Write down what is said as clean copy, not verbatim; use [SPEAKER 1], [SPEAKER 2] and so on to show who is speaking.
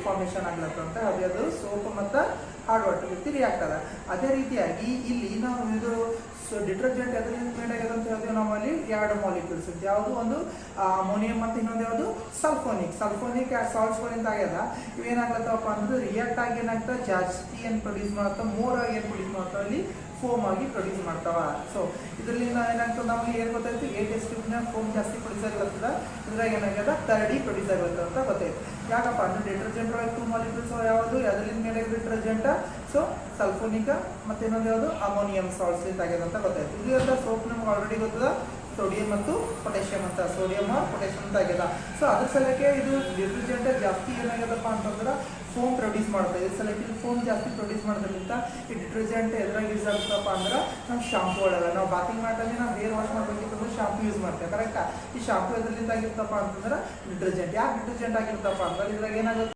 [SPEAKER 1] Formation ಆಗ್ಲತ್ತಂತ ಅದು soap ಮತ್ತು hard water ಜೊತೆ ರಿಯಾಕ್ಟ್ ಅದ. ಅದೇ ರೀತಿಯಾಗಿ ಇಲ್ಲಿ ನಾವು ಇದು ಡಿಟರ್ಜೆಂಟ್ ಎದ್ರಿಂದ ಮೇಡ್ ಆಗ್ಯದ ಅಂತ ಹೇಳ್ತೀವಿ. ನಾವಲ್ಲಿ ಎರಡು ಮಾಲಿಕ್ಯೂಲ್ಸ್ ಇತ್ತು, ಯಾವುದು ಒಂದು ಅಮೋನಿಯಂ ಮತ್ತು ಇನ್ನೊಂದು ಯಾವುದು ಸಲ್ಫೋನಿಕ್ ಸಾಲ್ಟ್ಸ್ ಗಳಿಂದ ಆಗ್ಯದ. ಇವೇನಾಗ್ಲತ್ತವಪ್ಪ ಅಂದ್ರೆ ರಿಯಾಕ್ಟ್ ಆಗಿ ಏನಾಗ್ತದೆ, ಜಾಸ್ತಿ ಏನು ಪ್ರೊಡ್ಯೂಸ್ ಮಾಡ್ತಾವ, ಮೋರ್ ಆಗಿ ಏನು ಪ್ರೊಡ್ಯೂಸ್ ಮಾಡ್ತಾವ, ಅಲ್ಲಿ ಫೋಮ್ ಆಗಿ ಪ್ರೊಡ್ಯೂಸ್ ಮಾಡ್ತಾವ. ಸೊ ಇದರಿಂದ ಏನಾಗ್ತದೆ, ನಮಗೆ ಏನು ಗೊತ್ತಾಯ್ತು, 8 ಸ್ಟ್ರಿಪ್ನ ಫೋಮ್ ಜಾಸ್ತಿ ಪ್ರೊಡ್ಯೂಸ್ ಆಗ್ಲತ್ತದ, ಇದ್ರಾಗ ಏನಾಗ್ಯದ ತರ್ಡಿ ಪ್ರೊಡ್ಯೂಸ್ ಆಗ್ಲತ್ತದ ಅಂತ ಗೊತ್ತಾಯ್ತು. ಯಾಕಪ್ಪ ಅಂದ್ರೆ ಡಿಟರ್ಜೆಂಟ್ ಒಳಗೆ 2 ಮಾಲಿಕ್ಯೂಲ್ಸ್ ಯಾವುದು, ಅದರಿಂದ ಮೇಲೆ ಡಿಟರ್ಜೆಂಟ್, ಸೊ ಸಲ್ಫೋನಿಕ ಮತ್ತು ಇನ್ನೊಂದು ಯಾವುದು ಅಮೋನಿಯಂ ಸಾಲ್ಟ್ಸ್ ಆಗ್ಯದ ಅಂತ ಗೊತ್ತಾಯ್ತು. ಇದರಿಂದ ಸೋಪ್ ನಮ್ಗೆ ಆಲ್ರೆಡಿ ಗೊತ್ತದ ಸೋಡಿಯಂ ಮತ್ತು ಪೊಟ್ಯಾಷಿಯಂ ಅಂತ, ಸೋಡಿಯಂ ಪೊಟ್ಯಾಷಿಯಂ ಅಂತ ಆಗ್ಯದ. ಸೊ ಅದ್ರ ಸಲಕ್ಕೆ ಇದು ಡಿಟರ್ಜೆಂಟ್ ಜಾಸ್ತಿ ಏನಾಗ್ಯದಪ್ಪ ಅಂತಂದ್ರೆ ಫೋಮ್ ಪ್ರೊಡ್ಯೂಸ್ ಮಾಡ್ತದೆ. ಇದ್ರ ಸಲಕ್ಕೆ ಇದು ಫೋಮ್ ಜಾಸ್ತಿ ಪ್ರೊಡ್ಯೂಸ್ ಮಾಡೋದ್ರಿಂದ ಈ ಡಿಟರ್ಜೆಂಟ್ ಎದ್ರಾಗ ಯೂಸ್ ಆಗ್ತದಪ್ಪ ಅಂದ್ರೆ ನಮ್ಮ ಶಾಂಪೂ ಒಳಗೆ ನಾವು ಬಾತಿಂಗ್ ಮಾಡಲ್ಲಿ ನಾವು ಹೇರ್ ವಾಶ್ ಮಾಡಬೇಕಿತ್ತಂದ್ರೆ ಶಾಂಪೂ ಯೂಸ್ ಮಾಡ್ತೇವೆ, ಕರೆಕ್ಟಾ? ಈ ಶಾಂಪೂ ಎದ್ರಲ್ಲಿಂದ ಆಗಿರ್ತಪ್ಪ ಅಂತಂದ್ರೆ ಡಿಟರ್ಜೆಂಟ್. ಯಾಕೆ ಡಿಟರ್ಜೆಂಟ್ ಆಗಿರ್ತಪ್ಪ ಅಂದ್ರೆ ಇದ್ರಾಗ ಏನಾಗುತ್ತೆ,